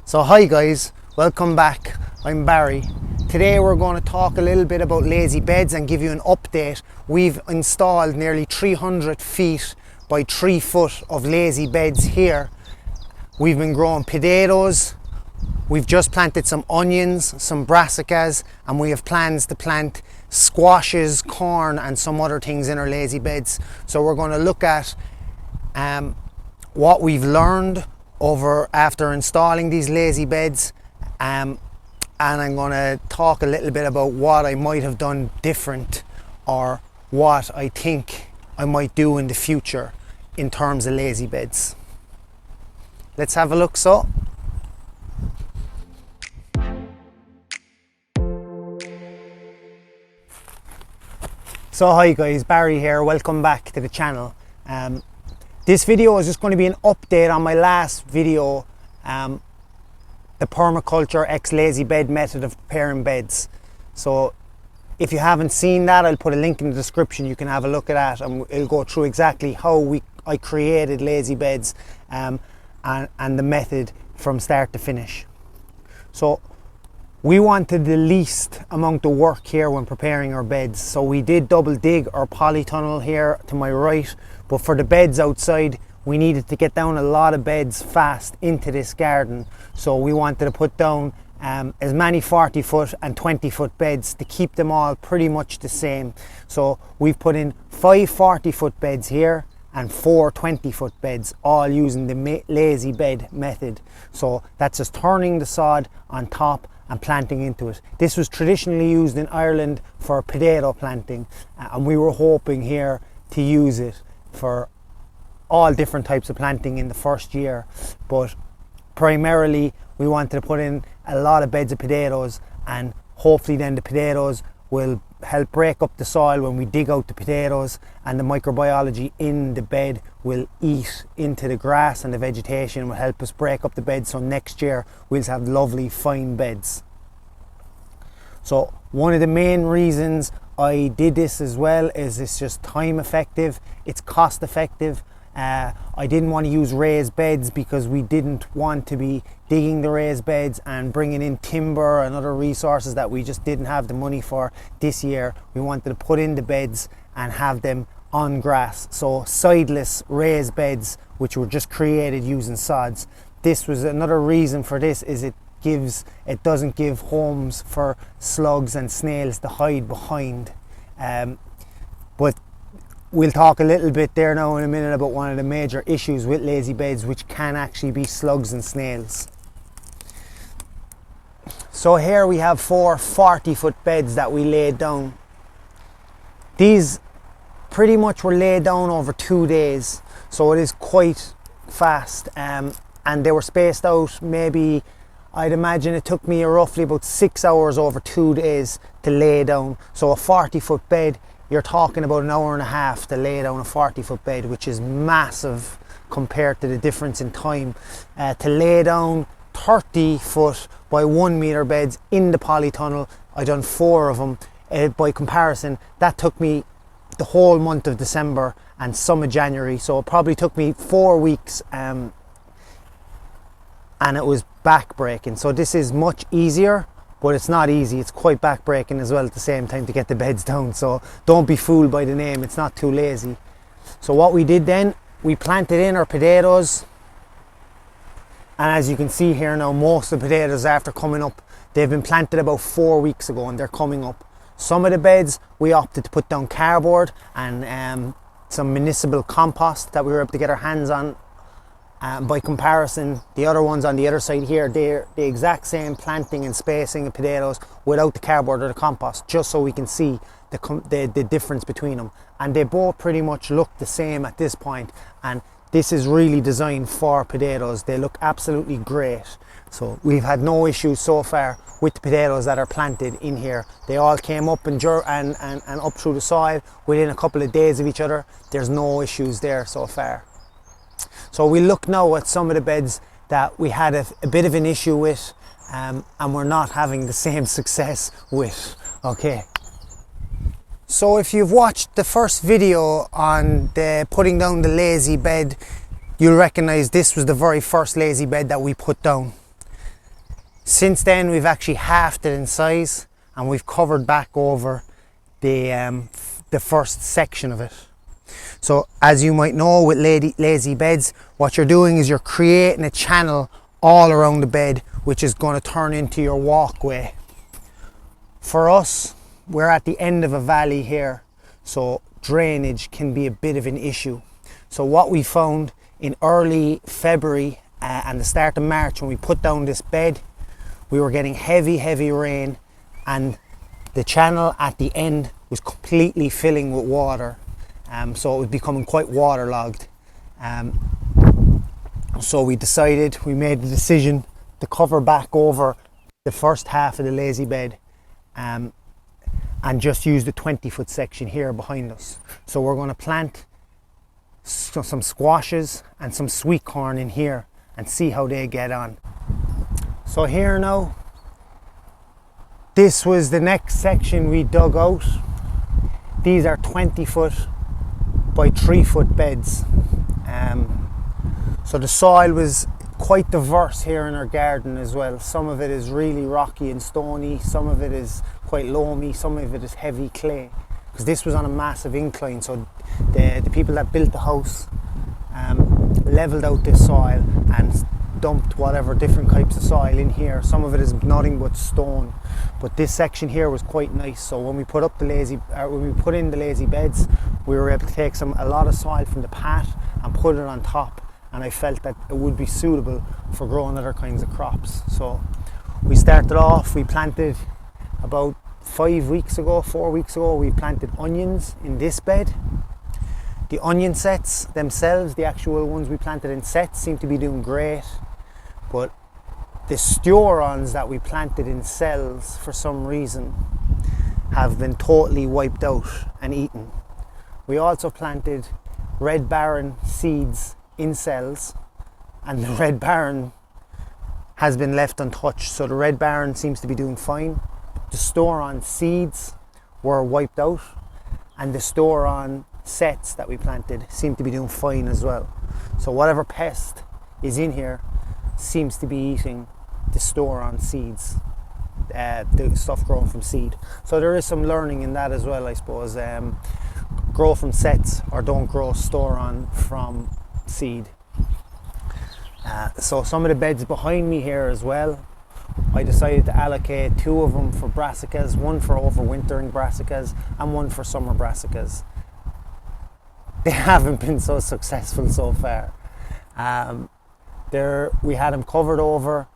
So hi guys, welcome back. I'm Barry. Today we're going to talk a little bit about lazy beds and give you an update. We've installed nearly 300 feet by 3 foot of lazy beds here. We've been growing potatoes, we've just planted some onions, some brassicas, and we have plans to plant squashes, corn and some other things in our lazy beds. So we're going to look at what we've learned after installing these lazy beds, and I'm going to talk a little bit about what I might have done different or what I think I might do in the future in terms of lazy beds. Let's have a look. So hi guys, Barry here, welcome back to the channel. This video is just going to be an update on my last video, the permaculture x lazy bed method of preparing beds. So if you haven't seen that, I'll put a link in the description. You can have a look at that and it'll go through exactly how I created lazy beds and the method from start to finish. So we wanted the least amount of work here when preparing our beds. So we did double dig our polytunnel here to my right, but for the beds outside, we needed to get down a lot of beds fast into this garden. So we wanted to put down as many 40 foot and 20 foot beds to keep them all pretty much the same. So we've put in 5 40 foot beds here and 4 20 foot beds, all using the lazy bed method. So that's just turning the sod on top and planting into it. This was traditionally used in Ireland for potato planting, and we were hoping here to use it for all different types of planting in the first year, but primarily we wanted to put in a lot of beds of potatoes, and hopefully then the potatoes will help break up the soil when we dig out the potatoes, and the microbiology in the bed will eat into the grass, and the vegetation will help us break up the bed, so next year we'll have lovely fine beds. So one of the main reasons I did this as well is it's just time effective, it's cost effective. I didn't want to use raised beds because we didn't want to be digging the raised beds and bringing in timber and other resources that we just didn't have the money for this year. We wanted to put in the beds and have them on grass. So sideless raised beds which were just created using sods. This was another reason for this, is it doesn't give homes for slugs and snails to hide behind. But we'll talk a little bit there now in a minute about one of the major issues with lazy beds, which can actually be slugs and snails. So here we have 4 40 foot beds that we laid down. These pretty much were laid down over 2 days, so it is quite fast, and they were spaced out. Maybe I'd imagine it took me roughly about 6 hours over 2 days to lay down. So a 40 foot bed, you're talking about an hour and a half to lay down a 40 foot bed, which is massive compared to the difference in time. To lay down 30 foot by 1 meter beds in the polytunnel, I done 4 of them. By comparison, that took me the whole month of December and some of January, so it probably took me 4 weeks, and it was back-breaking. So this is much easier, but it's not easy. It's quite back-breaking as well at the same time to get the beds down, so don't be fooled by the name, it's not too lazy. So what we did then, we planted in our potatoes, and as you can see here now, most of the potatoes after coming up, they've been planted about 4 weeks ago and they're coming up. Some of the beds we opted to put down cardboard and some municipal compost that we were able to get our hands on. By comparison, the other ones on the other side here, they're the exact same planting and spacing of potatoes without the cardboard or the compost, just so we can see the difference between them. And they both pretty much look the same at this point, and this is really designed for potatoes. They look absolutely great. So we've had no issues so far with the potatoes that are planted in here. They all came up and up through the soil within a couple of days of each other. There's no issues there so far. So we look now at some of the beds that we had a bit of an issue with, and we're not having the same success with. Okay. So if you've watched the first video on the putting down the lazy bed, you'll recognize this was the very first lazy bed that we put down. Since then we've actually halved it in size, and we've covered back over the first section of it. So as you might know with lazy beds, what you're doing is you're creating a channel all around the bed, which is going to turn into your walkway. For us, we're at the end of a valley here, so drainage can be a bit of an issue. So what we found in early February and the start of March, when we put down this bed, we were getting heavy rain, and the channel at the end was completely filling with water. So it was becoming quite waterlogged. So we made the decision to cover back over the first half of the lazy bed and just use the 20-foot section here behind us. So we're going to plant some squashes and some sweet corn in here and see how they get on. So here now, this was the next section we dug out. These are 20-foot by 3-foot beds. So the soil was quite diverse here in our garden as well. Some of it is really rocky and stony, some of it is quite loamy, some of it is heavy clay, because this was on a massive incline. So the people that built the house leveled out this soil and dumped whatever different types of soil in here. Some of it is nothing but stone, but this section here was quite nice. So when we put in the lazy beds, we were able to take a lot of soil from the pat and put it on top, and I felt that it would be suitable for growing other kinds of crops. So we started off, we planted about 4 weeks ago, we planted onions in this bed. The onion sets themselves, the actual ones we planted in sets, seem to be doing great, but the steurons that we planted in cells for some reason have been totally wiped out and eaten. We also planted Red Baron seeds in cells, and the Red Baron has been left untouched. So the Red Baron seems to be doing fine. The steuron seeds were wiped out, and the steuron sets that we planted seem to be doing fine as well. So whatever pest is in here seems to be eating the steuron seeds, the stuff grown from seed. So there is some learning in that as well, I suppose. Grow from sets, or don't grow steuron from seed. So some of the beds behind me here as well, I decided to allocate 2 of them for brassicas, one for overwintering brassicas and one for summer brassicas. They haven't been so successful so far. We had them covered over,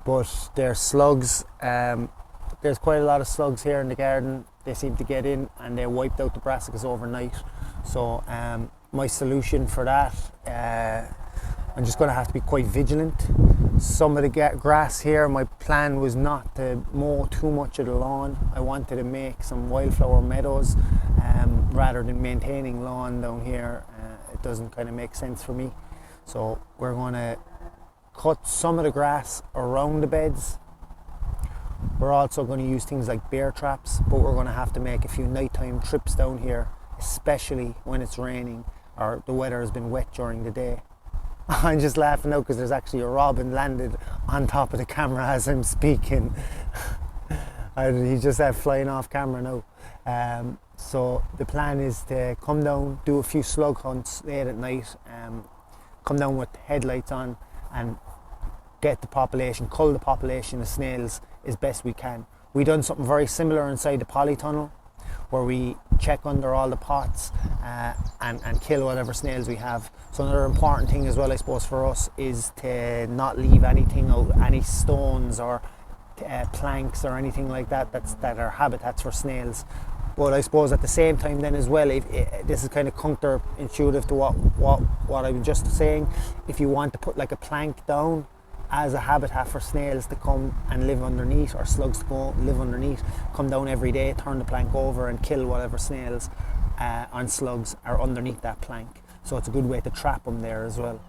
but they're slugs. There's quite a lot of slugs here in the garden. They seem to get in and they wiped out the brassicas overnight. So my solution for that, I'm just going to have to be quite vigilant. Some of the grass here, my plan was not to mow too much of the lawn. I wanted to make some wildflower meadows rather than maintaining lawn down here. It doesn't kind of make sense for me. So we're going to cut some of the grass around the beds. We're also going to use things like bear traps, but we're going to have to make a few nighttime trips down here, especially when it's raining or the weather has been wet during the day. I'm just laughing now because there's actually a robin landed on top of the camera as I'm speaking. He's just flying off camera now. So the plan is to come down, do a few slug hunts late at night, come down with headlights on and get the population, cull the population of snails as best we can. We done something very similar inside the polytunnel, where we check under all the pots and kill whatever snails we have. So another important thing as well, I suppose, for us is to not leave anything out, any stones or planks or anything like that that are habitats for snails. But I suppose at the same time then as well, this is kind of counterintuitive to what I was just saying. If you want to put like a plank down as a habitat for snails to come and live underneath, or slugs to go live underneath, come down every day, turn the plank over and kill whatever snails and slugs are underneath that plank. So it's a good way to trap them there as well.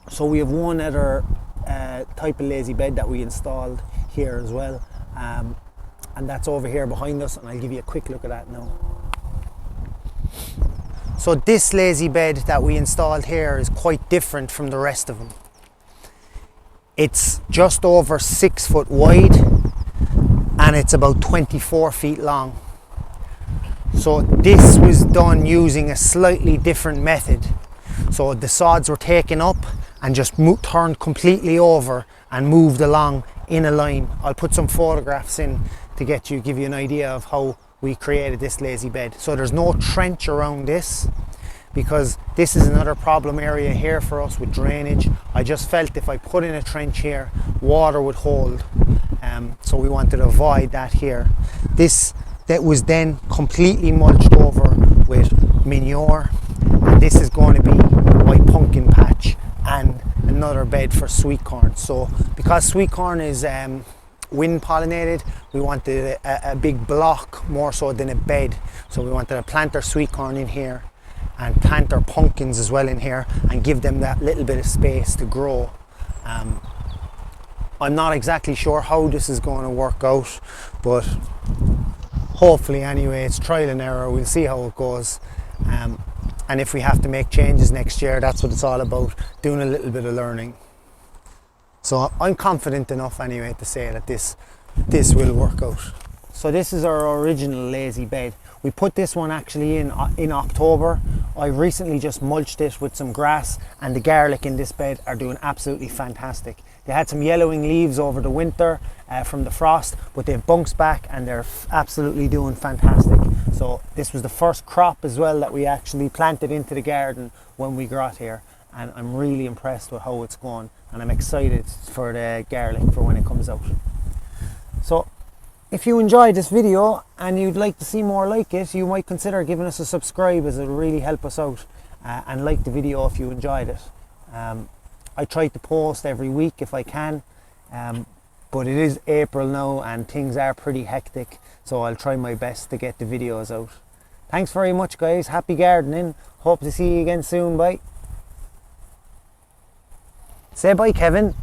So we have one other type of lazy bed that we installed here as well, and that's over here behind us, and I'll give you a quick look at that now. So this lazy bed that we installed here is quite different from the rest of them. It's just over 6 foot wide and it's about 24 feet long. So this was done using a slightly different method. So the sods were taken up and just turned completely over and moved along in a line. I'll put some photographs in to give you an idea of how we created this lazy bed. So there's no trench around this, because this is another problem area here for us with drainage. I just felt if I put in a trench here, water would hold. So we wanted to avoid that here. That was then completely mulched over with manure. And this is going to be my pumpkin patch and another bed for sweet corn. So because sweet corn is wind pollinated, we wanted a big block more so than a bed. So we wanted to plant our sweet corn in here and plant our pumpkins as well in here and give them that little bit of space to grow. I'm not exactly sure how this is going to work out, but hopefully anyway, it's trial and error. We'll see how it goes. And if we have to make changes next year, that's what it's all about, doing a little bit of learning. So I'm confident enough anyway to say that this will work out. So this is our original lazy bed. We put this one actually in October. I recently just mulched it with some grass, and the garlic in this bed are doing absolutely fantastic. They had some yellowing leaves over the winter from the frost, but they've bounced back and they're absolutely doing fantastic. So this was the first crop as well that we actually planted into the garden when we got here, and I'm really impressed with how it's going, and I'm excited for the garlic for when it comes out. So if you enjoyed this video and you'd like to see more like it, you might consider giving us a subscribe, as it'll really help us out, and like the video if you enjoyed it. I try to post every week if I can, but it is April now and things are pretty hectic, so I'll try my best to get the videos out. Thanks very much guys, happy gardening, hope to see you again soon, bye. Say bye Kevin.